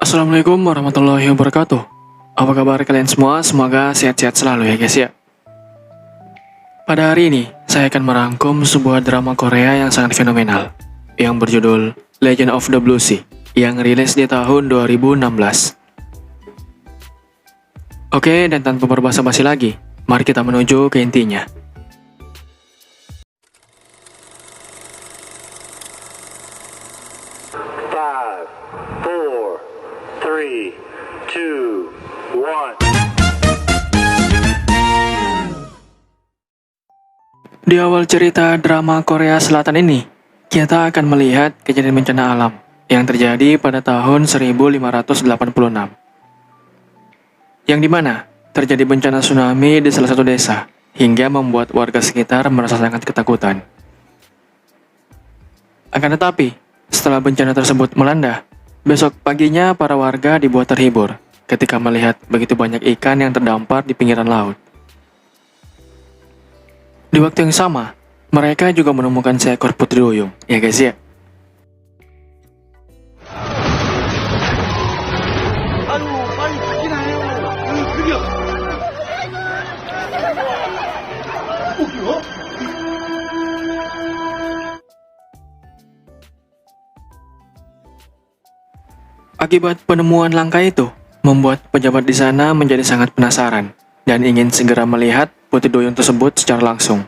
Assalamualaikum warahmatullahi wabarakatuh. Apa kabar kalian semua? Semoga sehat-sehat selalu ya guys ya. Pada hari ini, saya akan merangkum sebuah drama Korea yang sangat fenomenal yang berjudul Legend of the Blue Sea yang rilis di tahun 2016. Oke, dan tanpa berbasa-basi lagi, mari kita menuju ke intinya. Five, four, three, two, one. Di awal cerita drama Korea Selatan ini, kita akan melihat kejadian bencana alam yang terjadi pada tahun 1586. Yang dimana terjadi bencana tsunami di salah satu desa, hingga membuat warga sekitar merasa sangat ketakutan. Akan tetapi, setelah bencana tersebut melanda, besok paginya para warga dibuat terhibur ketika melihat begitu banyak ikan yang terdampar di pinggiran laut. Di waktu yang sama, mereka juga menemukan seekor putri duyung, ya guys ya. Akibat penemuan langka itu, membuat pejabat di sana menjadi sangat penasaran dan ingin segera melihat putri duyung tersebut secara langsung.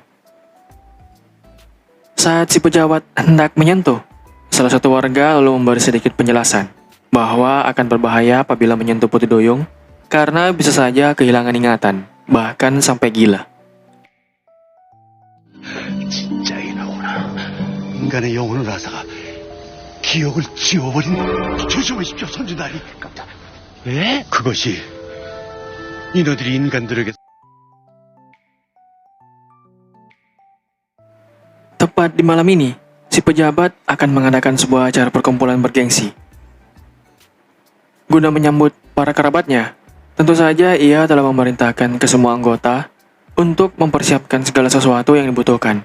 Saat si pejabat hendak menyentuh, salah satu warga lalu memberi sedikit penjelasan bahwa akan berbahaya apabila menyentuh putri duyung karena bisa saja kehilangan ingatan, bahkan sampai gila. 진짜 이나구나. 인간의 영혼을 앗아가 기억을 지워버린. 조심하십시오, 선주다리. 깜짝. 왜? 그것이 인어들이 인간들에게. Tepat di malam ini, si pejabat akan mengadakan sebuah acara perkumpulan bergengsi. Guna menyambut para kerabatnya, tentu saja ia telah memerintahkan ke semua anggota untuk mempersiapkan segala sesuatu yang dibutuhkan.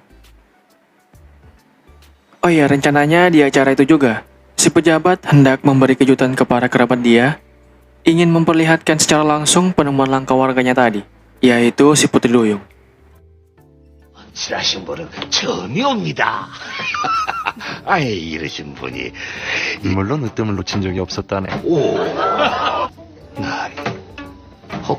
Oh iya, rencananya di acara itu juga, si pejabat hendak memberi kejutan ke para kerabat dia, ingin memperlihatkan secara langsung penemuan langka warganya tadi, yaitu si putri duyung. 칠하신 분은 처음이 옵니다. 아이, 이러신 분이. 물론 으뜸을 놓친 적이 없었다네. 오. 나리. 헉.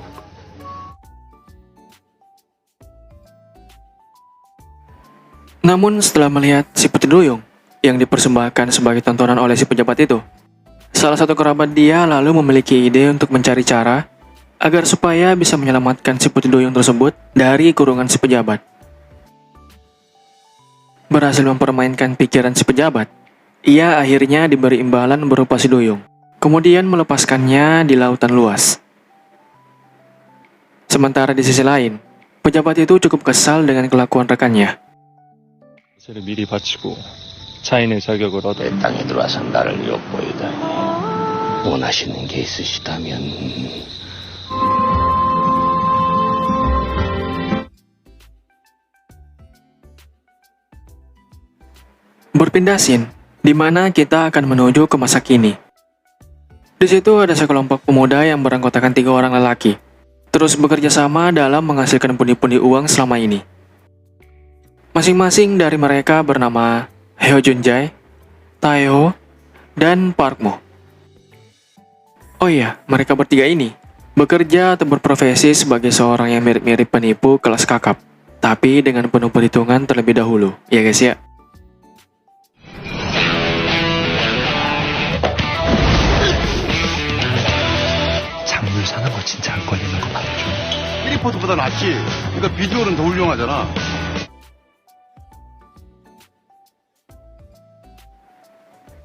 Namun setelah melihat si putri duyung yang dipersembahkan sebagai tontonan oleh si pejabat itu, salah satu kerabat dia lalu memiliki ide untuk mencari cara agar supaya bisa menyelamatkan si putri duyung tersebut dari kurungan si pejabat. Berhasil mempermainkan pikiran si pejabat, ia akhirnya diberi imbalan berupa si duyung, kemudian melepaskannya di lautan luas. Sementara di sisi lain, pejabat itu cukup kesal dengan kelakuan rekannya. 를 미리 바치고 자인의 자격을 얻어 내 땅에 들어와서 나를 엿보이다니. 원하시는 게 있으시다면. Berpindah scene, di mana kita akan menuju ke masa kini. Di situ ada sekelompok pemuda yang beranggotakan 3 orang lelaki, terus bekerja sama dalam menghasilkan pundi-pundi uang selama ini. Masing-masing dari mereka bernama Heo Junjae, Taeho, dan Park Mo. Oh iya, mereka bertiga ini bekerja atau berprofesi sebagai seorang yang mirip-mirip penipu kelas kakap, tapi dengan penuh perhitungan terlebih dahulu, ya guys ya. 작물 사는 거 진짜 안 걸리는 거 맞죠? 리포트보다 낫지. 그러니까 비디오는 더 훌륭하잖아.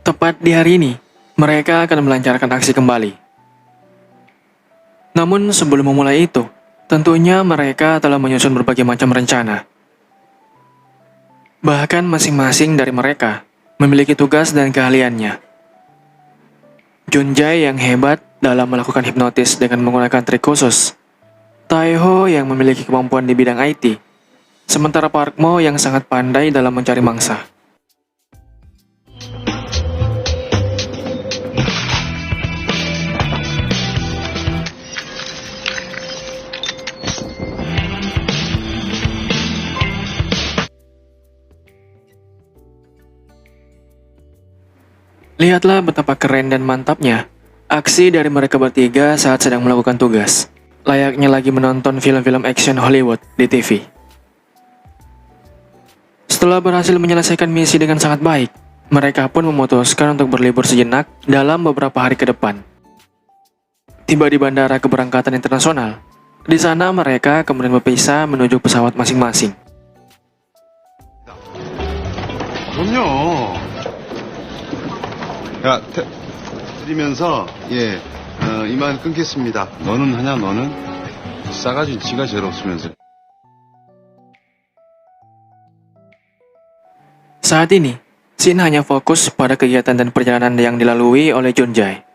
Tepat di hari ini, mereka akan melancarkan aksi kembali. Namun sebelum memulai itu, tentunya mereka telah menyusun berbagai macam rencana. Bahkan masing-masing dari mereka memiliki tugas dan keahliannya. Junjae yang hebat dalam melakukan hipnotis dengan menggunakan trik khusus. Taeho yang memiliki kemampuan di bidang IT. Sementara Park Mo yang sangat pandai dalam mencari mangsa. Lihatlah betapa keren dan mantapnya aksi dari mereka bertiga saat sedang melakukan tugas. Layaknya lagi menonton film-film action Hollywood di TV. Setelah berhasil menyelesaikan misi dengan sangat baik, mereka pun memutuskan untuk berlibur sejenak dalam beberapa hari ke depan. Tiba di bandara keberangkatan internasional. Di sana mereka kemudian berpisah menuju pesawat masing-masing. 그럼요. 야, 드리면서 이만 끊겠습니다. 너는 하냐, 너는? 싸가지 지가 제일 없으면서. Saat ini, Shin hanya fokus pada kegiatan dan perjalanan yang dilalui oleh Junjai.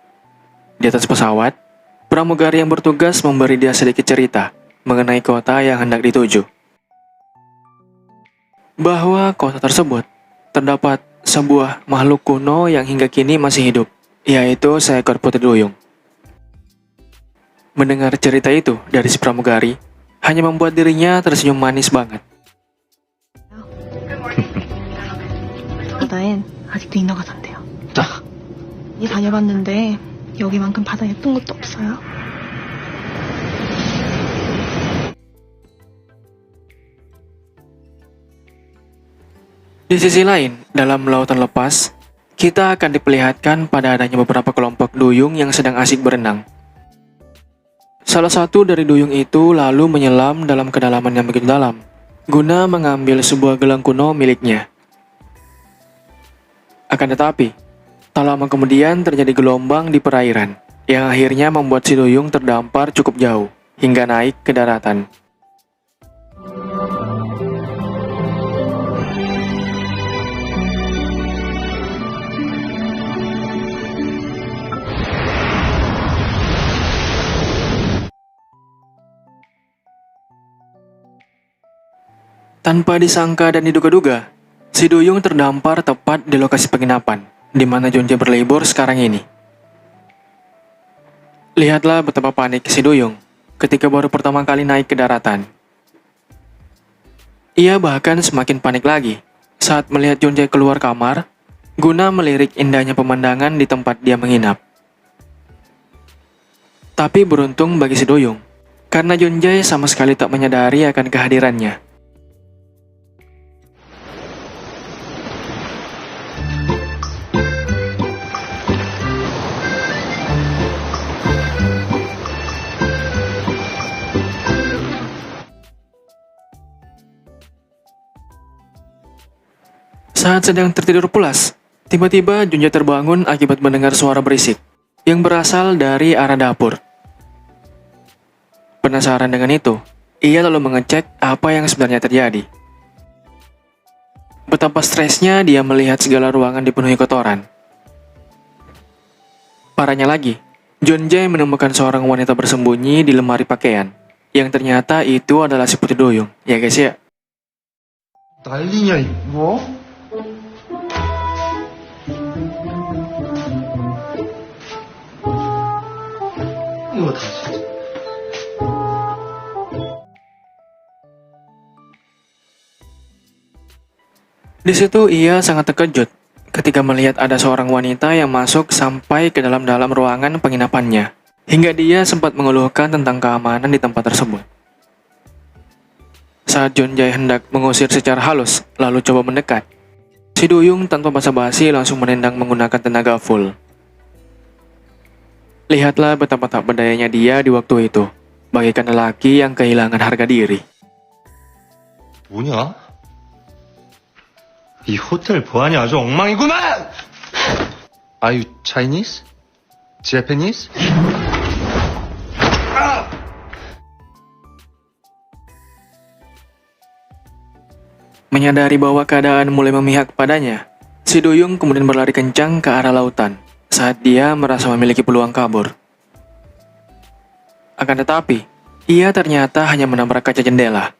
Di atas pesawat, pramugari yang bertugas memberi dia sedikit cerita mengenai kota yang hendak dituju. Bahwa kota tersebut terdapat sebuah makhluk kuno yang hingga kini masih hidup, yaitu seekor putri duyung. Mendengar cerita itu dari si pramugari, hanya membuat dirinya tersenyum manis banget. 바다엔 아직도 인어가 산대요. 이 다녀봤는데 여기만큼 바다 예쁜 곳도 없어요. Di sisi lain, dalam lautan lepas, kita akan diperlihatkan pada adanya beberapa kelompok duyung yang sedang asik berenang. Salah satu dari duyung itu lalu menyelam dalam kedalaman yang begitu dalam, guna mengambil sebuah gelang kuno miliknya. Akan tetapi, tak lama kemudian terjadi gelombang di perairan, yang akhirnya membuat si duyung terdampar cukup jauh, hingga naik ke daratan. Tanpa disangka dan diduga-duga, si duyung terdampar tepat di lokasi penginapan, di mana Junjai berlibur sekarang ini. Lihatlah betapa panik si duyung ketika baru pertama kali naik ke daratan. Ia bahkan semakin panik lagi saat melihat Junjai keluar kamar, guna melirik indahnya pemandangan di tempat dia menginap. Tapi beruntung bagi si duyung, karena Junjai sama sekali tak menyadari akan kehadirannya. Saat sedang tertidur pulas, tiba-tiba Junjai terbangun akibat mendengar suara berisik yang berasal dari arah dapur. Penasaran dengan itu, ia lalu mengecek apa yang sebenarnya terjadi. Betapa stresnya dia melihat segala ruangan dipenuhi kotoran. Parahnya lagi, Junjai menemukan seorang wanita bersembunyi di lemari pakaian, yang ternyata itu adalah si putri duyung, ya guys ya. 난리냐, 이거? 이거 다 진짜. Di situ ia sangat terkejut ketika melihat ada seorang wanita yang masuk sampai ke dalam ruangan penginapannya, hingga dia sempat mengeluhkan tentang keamanan di tempat tersebut. Saat Junjai hendak mengusir secara halus, lalu coba mendekat, si duyung tanpa basa-basi langsung menendang menggunakan tenaga full. Lihatlah betapa tak berdayanya dia di waktu itu, bagaikan lelaki yang kehilangan harga diri. 뭐냐? 이 호텔 보안이 아주 엉망이구만! Are you Chinese? Japanese? Menyadari bahwa keadaan mulai memihak padanya, si duyung kemudian berlari kencang ke arah lautan saat dia merasa memiliki peluang kabur. Akan tetapi, ia ternyata hanya menabrak kaca jendela.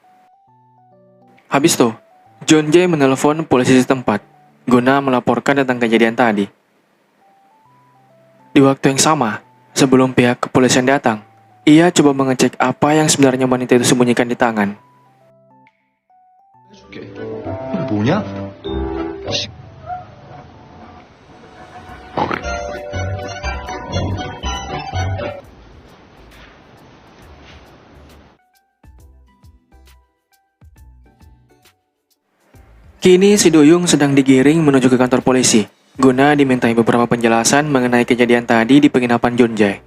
Habis itu, Junjai menelepon polisi setempat guna melaporkan tentang kejadian tadi. Di waktu yang sama, sebelum pihak kepolisian datang, ia coba mengecek apa yang sebenarnya wanita itu sembunyikan di tangan. 해줄게. 이게 뭐냐? Kini si Doyung sedang digiring menuju ke kantor polisi, guna dimintai beberapa penjelasan mengenai kejadian tadi di penginapan Junjae.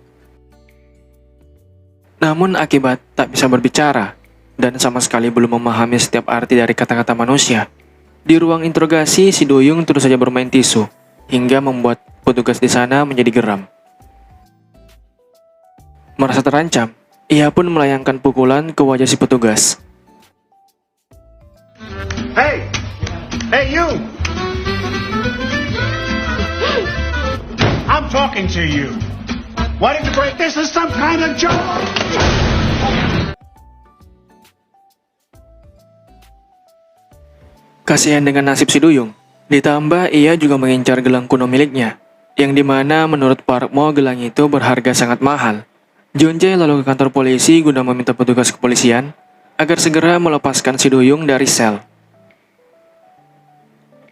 Namun akibat tak bisa berbicara, dan sama sekali belum memahami setiap arti dari kata-kata manusia, di ruang interogasi si Doyung terus saja bermain tisu, hingga membuat petugas di sana menjadi geram. Merasa terancam, ia pun melayangkan pukulan ke wajah si petugas. Hey! Hey, you! I'm talking to you. Why did you break? This is some kind of joke! Kasihan dengan nasib si Duyung, ditambah ia juga mengincar gelang kuno miliknya, yang dimana menurut Park Mo gelang itu berharga sangat mahal. Junjae lalu ke kantor polisi guna meminta petugas kepolisian agar segera melepaskan si Duyung dari sel.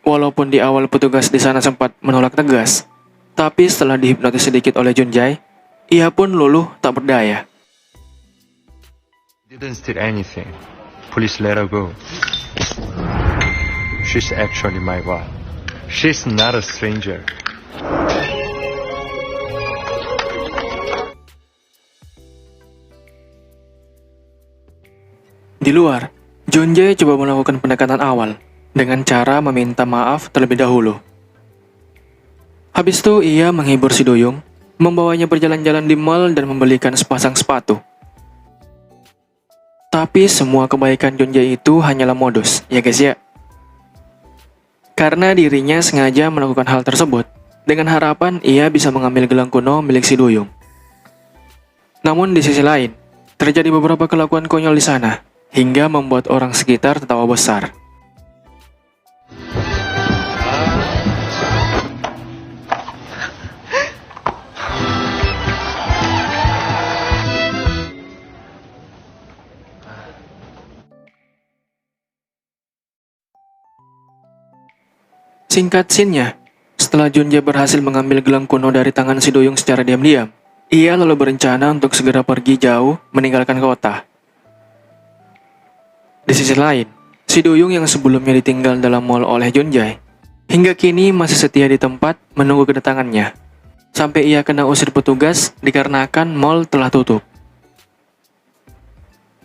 Walaupun di awal petugas di sana sempat menolak tegas, tapi setelah dihipnotis sedikit oleh Junjae, ia pun luluh tak berdaya. Didn't steal anything. Please let her go. She's actually my wife. She's not a stranger. Di luar, Junjae coba melakukan pendekatan awal dengan cara meminta maaf terlebih dahulu. Habis itu ia menghibur si Doyung, membawanya berjalan-jalan di mall dan membelikan sepasang sepatu. Tapi semua kebaikan Junjae itu hanyalah modus, ya guys ya. Karena dirinya sengaja melakukan hal tersebut, dengan harapan ia bisa mengambil gelang kuno milik si Doyung. Namun di sisi lain, terjadi beberapa kelakuan konyol di sana, hingga membuat orang sekitar tertawa besar. Singkat scene-nya, setelah Junjae berhasil mengambil gelang kuno dari tangan si Doyung secara diam-diam, ia lalu berencana untuk segera pergi jauh meninggalkan kota. Di sisi lain, si Doyung yang sebelumnya ditinggal dalam mall oleh Junjae, hingga kini masih setia di tempat menunggu kedatangannya, sampai ia kena usir petugas dikarenakan mall telah tutup.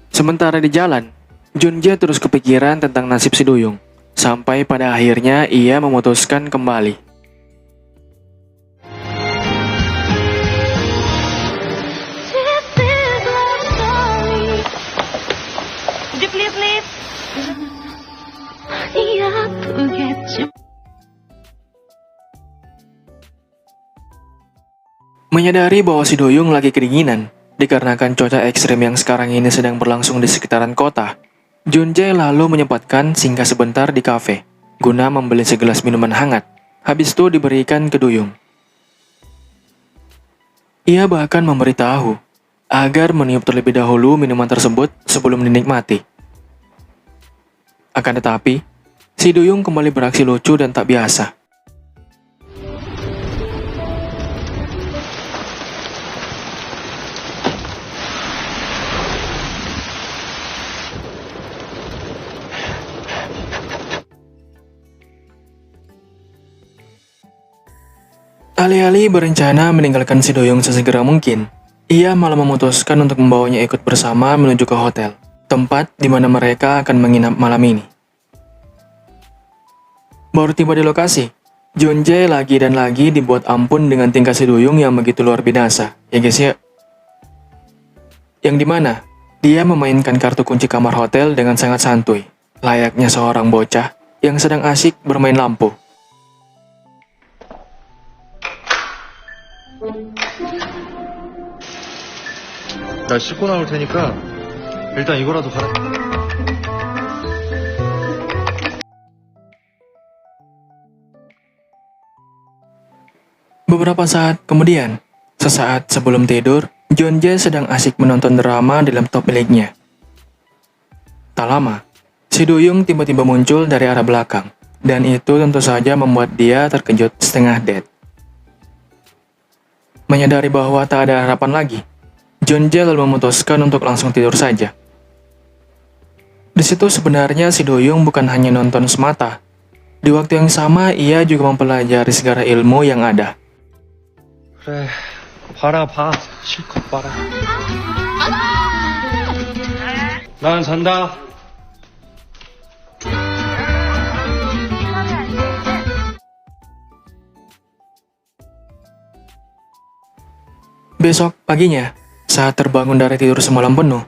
Sementara di jalan, Junjae terus kepikiran tentang nasib si Doyung. Sampai pada akhirnya ia memutuskan kembali. Menyadari bahwa si Doyung lagi kedinginan, dikarenakan cuaca ekstrim yang sekarang ini sedang berlangsung di sekitaran kota, Junjae lalu menyempatkan singgah sebentar di kafe, guna membeli segelas minuman hangat, habis itu diberikan ke Doyung. Ia bahkan memberitahu agar meniup terlebih dahulu minuman tersebut sebelum dinikmati. Akan tetapi, si Doyung kembali beraksi lucu dan tak biasa. Alih-alih berencana meninggalkan si Doyung sesegera mungkin, ia malah memutuskan untuk membawanya ikut bersama menuju ke hotel, tempat di mana mereka akan menginap malam ini. Baru tiba di lokasi, Junjae lagi dan lagi dibuat ampun dengan tingkah si Doyung yang begitu luar biasa, ya guys ya. Yang dimana, dia memainkan kartu kunci kamar hotel dengan sangat santuy, layaknya seorang bocah yang sedang asik bermain lampu. 나 씻고 나올 테니까 일단 이거라도 갈아. Beberapa saat kemudian, sesaat sebelum tidur, Junjae sedang asik menonton drama di laptop miliknya. Tak lama, si Doyung tiba-tiba muncul dari arah belakang, dan itu tentu saja membuat dia terkejut setengah dead. Menyadari bahwa tak ada harapan lagi, Junjae lalu memutuskan untuk langsung tidur saja. Di situ sebenarnya si Doyung bukan hanya nonton semata, Di waktu yang sama, ia juga mempelajari segala ilmu yang ada. 그래, 봐라, 봐. 실컷 봐라. 난 잔다. Besok paginya, saat terbangun dari tidur semalam penuh,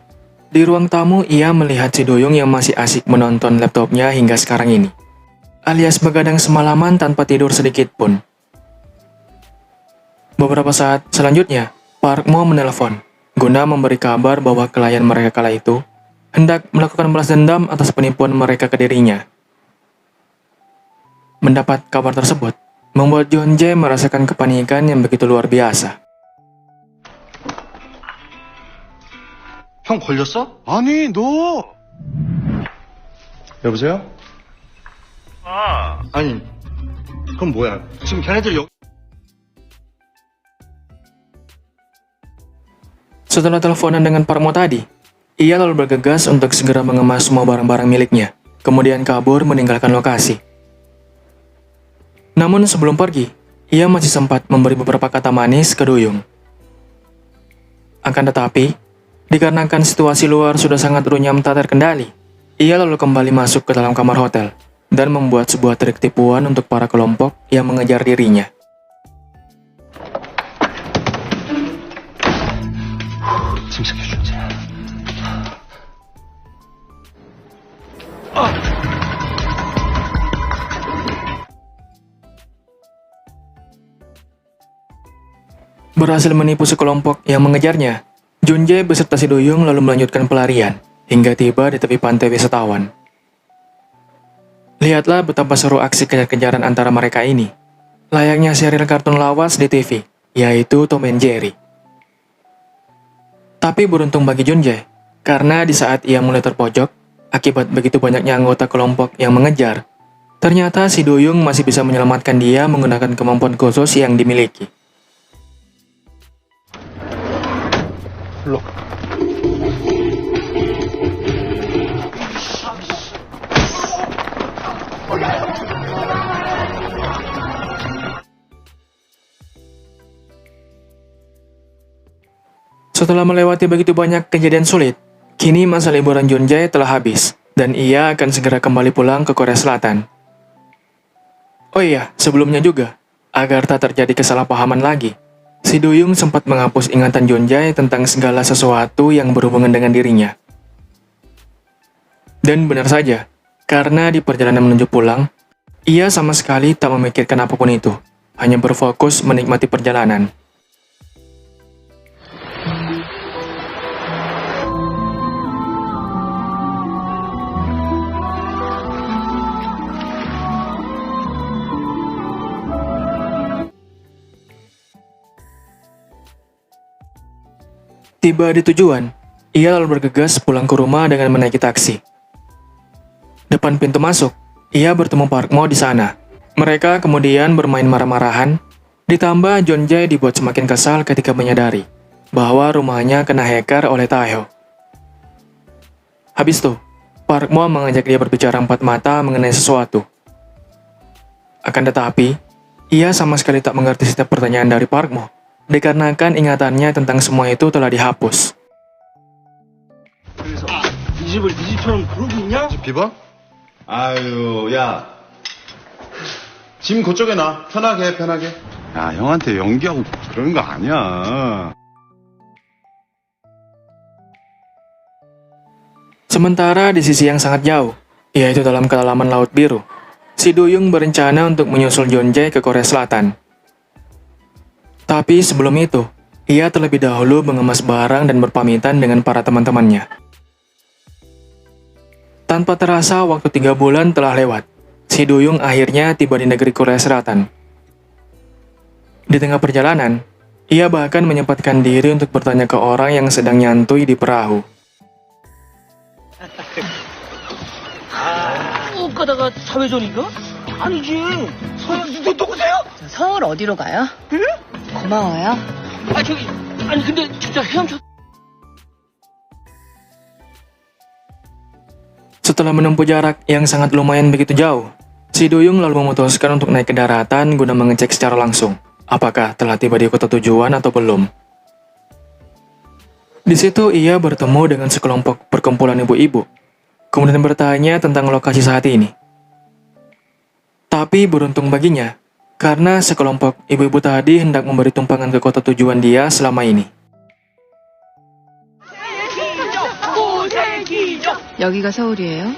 di ruang tamu ia melihat si Doyong yang masih asik menonton laptopnya hingga sekarang ini. Alias begadang semalaman tanpa tidur sedikit pun. Beberapa saat selanjutnya, Park Mo menelpon, guna memberi kabar bahwa klien mereka kala itu hendak melakukan balas dendam atas penipuan mereka ke dirinya. Mendapat kabar tersebut, membuat John Jae merasakan kepanikan yang begitu luar biasa. 형 걸렸어? 아니, 너! 여보세요? 아니, 그럼 뭐야? 지금 걔네들 Setelah teleponan dengan Park Mo tadi, ia lalu bergegas untuk segera mengemas semua barang-barang miliknya, kemudian kabur meninggalkan lokasi. Namun sebelum pergi, ia masih sempat memberi beberapa kata manis ke Doyong. Akan tetapi, dikarenakan situasi luar sudah sangat runyam tak terkendali, ia lalu kembali masuk ke dalam kamar hotel dan membuat sebuah trik tipuan untuk para kelompok yang mengejar dirinya. 침착해주자. Berhasil menipu sekelompok yang mengejarnya, John Jae beserta si Doyong lalu melanjutkan pelarian hingga tiba di tepi pantai wisatawan. Lihatlah betapa seru aksi kejar-kejaran antara mereka ini, layaknya serial kartun lawas di TV, yaitu Tom and Jerry. Tapi beruntung bagi John Jae, karena di saat ia mulai terpojok, akibat begitu banyaknya anggota kelompok yang mengejar, ternyata si Doyong masih bisa menyelamatkan dia menggunakan kemampuan khusus yang dimiliki. Setelah melewati begitu banyak kejadian sulit, kini masa liburan John Jae telah habis, dan ia akan segera kembali pulang ke Korea Selatan. Oh iya, sebelumnya juga, agar tak terjadi kesalahpahaman lagi, si Doyong sempat menghapus ingatan John Jae tentang segala sesuatu yang berhubungan dengan dirinya. Dan benar saja, karena di perjalanan menuju pulang, ia sama sekali tak memikirkan apapun itu, hanya berfokus menikmati perjalanan. Tiba di tujuan, ia lalu bergegas pulang ke rumah dengan menaiki taksi. Depan pintu masuk, ia bertemu Park Mo di sana. Mereka kemudian bermain marah-marahan, ditambah John Jae dibuat semakin kesal ketika menyadari bahwa rumahnya kena hacker oleh Taeho. Habis itu, Park Mo mengajak dia berbicara empat mata mengenai sesuatu. Akan tetapi, ia sama sekali tak mengerti setiap pertanyaan dari Park Mo, dikarenakan ingatannya tentang semua itu telah dihapus. 이 집을 네 집처럼 그러고 있냐? 비번? 아유, 야. 짐 그쪽에 놔. 편하게, 편하게. 야, 형한테 연기하고 그러는 거 아니야. Sementara di sisi yang sangat jauh, yaitu dalam kedalaman Laut Biru, si Doyong berencana untuk menyusul John Jae ke Korea Selatan. Tapi sebelum itu, ia terlebih dahulu mengemas barang dan berpamitan dengan para teman-temannya. Tanpa terasa, waktu 3 bulan telah lewat. Si Doyong akhirnya tiba di negeri Korea Selatan. Di tengah perjalanan, ia bahkan menyempatkan diri untuk bertanya ke orang yang sedang nyantui di perahu. 못 가다가 사회전인가? 아니지. 너 누구세요? 서울 어디로 가요? 고마워요. 아 저기 아니 근데 진짜 헤엄쳐. Setelah menempuh jarak yang sangat lumayan begitu jauh, Si Duyung lalu memutuskan untuk naik ke daratan guna mengecek secara langsung apakah telah tiba di kota tujuan atau belum. Di situ ia bertemu dengan sekelompok perkumpulan ibu-ibu, kemudian bertanya tentang lokasi saat ini. Tapi beruntung baginya, karena sekelompok ibu-ibu tadi hendak memberi tumpangan ke kota tujuan dia selama ini. 여기가 서울이에요?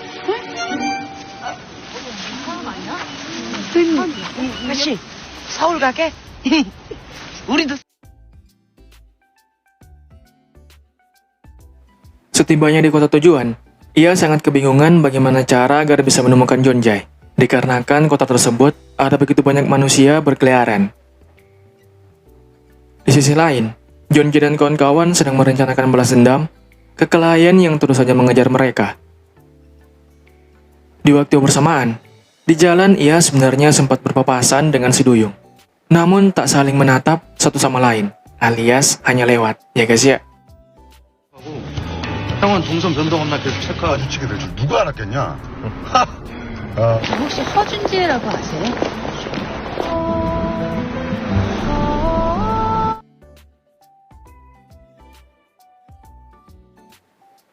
아저씨, 서울 가게? 우리도 Setibanya di kota tujuan, ia sangat kebingungan bagaimana cara agar bisa menemukan Jonjai, dikarenakan kota tersebut ada begitu banyak manusia berkeliaran. Di sisi lain, Jonjai dan kawan-kawan sedang merencanakan balas dendam ke klien yang terus saja mengejar mereka. Di waktu bersamaan, di jalan ia sebenarnya sempat berpapasan dengan si Duyung, namun tak saling menatap satu sama lain, alias hanya lewat, ya guys ya. 형은 동선 변동없나 계속 체크하고. 마주치게 될 줄 누가 알았겠냐? 혹시 허준지라고 아세요?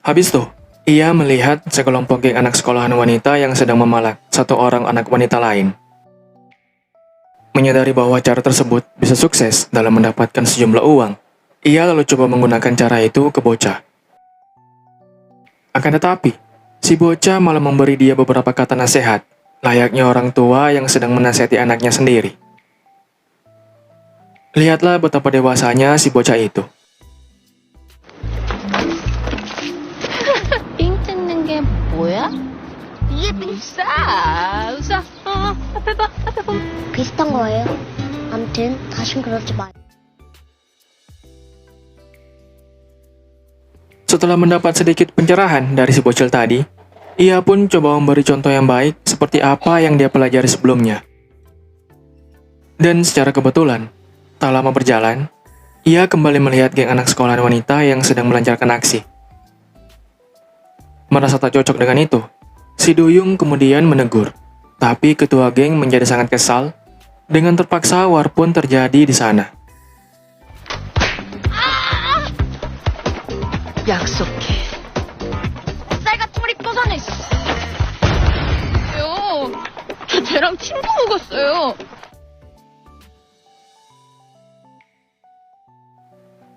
Habis itu, ia melihat sekelompok geng anak sekolahan wanita yang sedang memalak satu orang anak wanita lain. Menyadari bahwa cara tersebut bisa sukses dalam mendapatkan sejumlah uang, ia lalu coba menggunakan cara itu ke bocah. Akan tetapi, si bocah malah memberi dia beberapa kata nasihat, layaknya orang tua yang sedang menasihati anaknya sendiri. Lihatlah betapa dewasanya si bocah itu. 삥 뜯는 게 뭐야? 이게 삥싸. 웃어. 앞에 봐. 앞에 봐. 비슷한 거예요. 아무튼 다신 그러지 마. Setelah mendapat sedikit pencerahan dari si bocil tadi, ia pun coba memberi contoh yang baik seperti apa yang dia pelajari sebelumnya. Dan secara kebetulan, tak lama berjalan, ia kembali melihat geng anak sekolahan wanita yang sedang melancarkan aksi. Merasa tak cocok dengan itu, si Duyung kemudian menegur, tapi ketua geng menjadi sangat kesal dengan terpaksa war pun terjadi di sana. 약속해. 쌀 같은 머리 뻗어내. 요. 저 쟤랑 친구 먹었어요.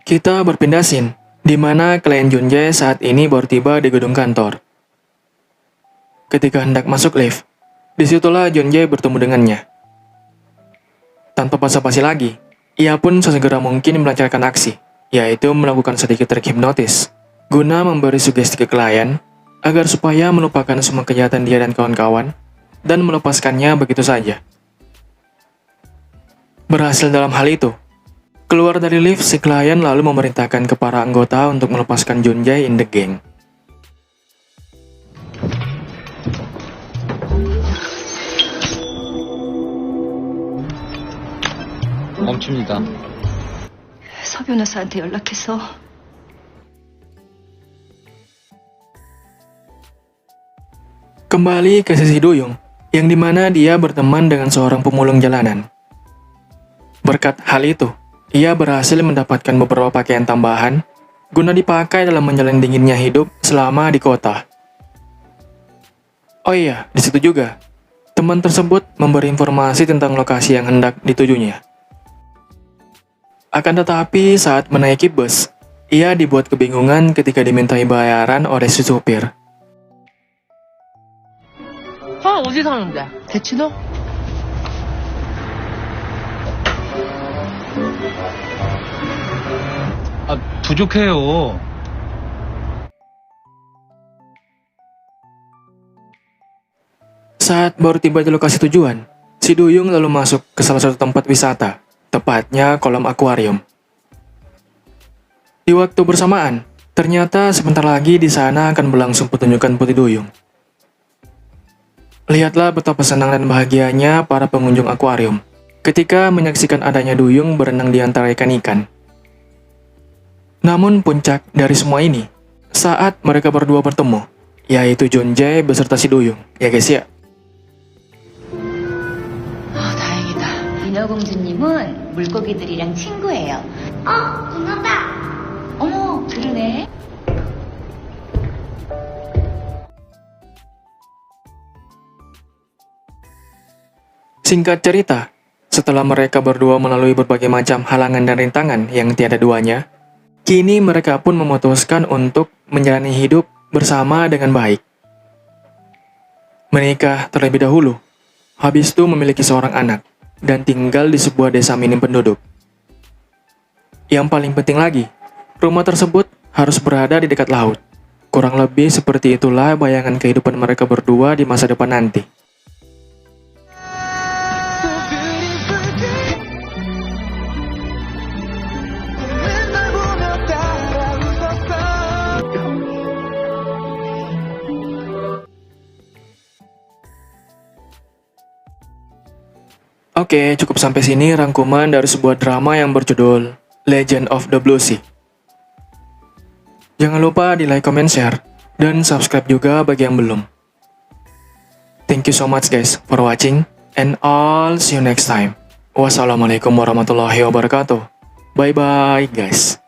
Kita berpindah scene, di mana klien Junjae saat ini baru tiba di gedung kantor. Ketika hendak masuk lift, disitulah Junjae bertemu dengannya. Tanpa basa-basi lagi, ia pun sesegera mungkin melancarkan aksi, yaitu melakukan sedikit trik hipnotis, guna memberi sugesti ke klien agar supaya melupakan semua kejahatan dia dan kawan-kawan dan melepaskannya begitu saja. Berhasil dalam hal itu, keluar dari lift si klien lalu memerintahkan ke para anggota untuk melepaskan Junjae in the gang. 멈춥니다. 서 변호사한테 연락해서 Kembali ke sisi Duyung, yang dimana dia berteman dengan seorang pemulung jalanan. Berkat hal itu, ia berhasil mendapatkan beberapa pakaian tambahan guna dipakai dalam menjalani dinginnya hidup selama di kota. Oh iya, di situ juga, teman tersebut memberi informasi tentang lokasi yang hendak ditujunya. Akan tetapi saat menaiki bus, ia dibuat kebingungan ketika dimintai bayaran oleh si supir. 어디 사는데? 대치동? 부족해요. Saat baru tiba di lokasi tujuan, si Duyung lalu masuk ke salah satu tempat wisata, tepatnya kolam akuarium. Di waktu bersamaan, ternyata sebentar lagi di sana akan berlangsung pertunjukan Putih Duyung. Lihatlah betapa senang dan bahagianya para pengunjung akuarium ketika menyaksikan adanya Duyung berenang di antara ikan-ikan. Namun puncak dari semua ini, saat mereka berdua bertemu, yaitu Junjae beserta si Duyung, ya guys ya. 인어공주님은 물고기들이랑 친구예요. 누나다. 어머, 그러네. Singkat cerita, setelah mereka berdua melalui berbagai macam halangan dan rintangan yang tiada duanya, kini mereka pun memutuskan untuk menjalani hidup bersama dengan baik. Menikah terlebih dahulu, habis itu memiliki seorang anak, dan tinggal di sebuah desa minim penduduk. Yang paling penting lagi, rumah tersebut harus berada di dekat laut. Kurang lebih seperti itulah bayangan kehidupan mereka berdua di masa depan nanti. Oke, cukup sampai sini rangkuman dari sebuah drama yang berjudul Legend of the Blue Sea. Jangan lupa di like, comment, share, dan subscribe juga bagi yang belum. Thank you so much guys for watching, and I'll see you next time. Wassalamualaikum warahmatullahi wabarakatuh. Bye bye guys.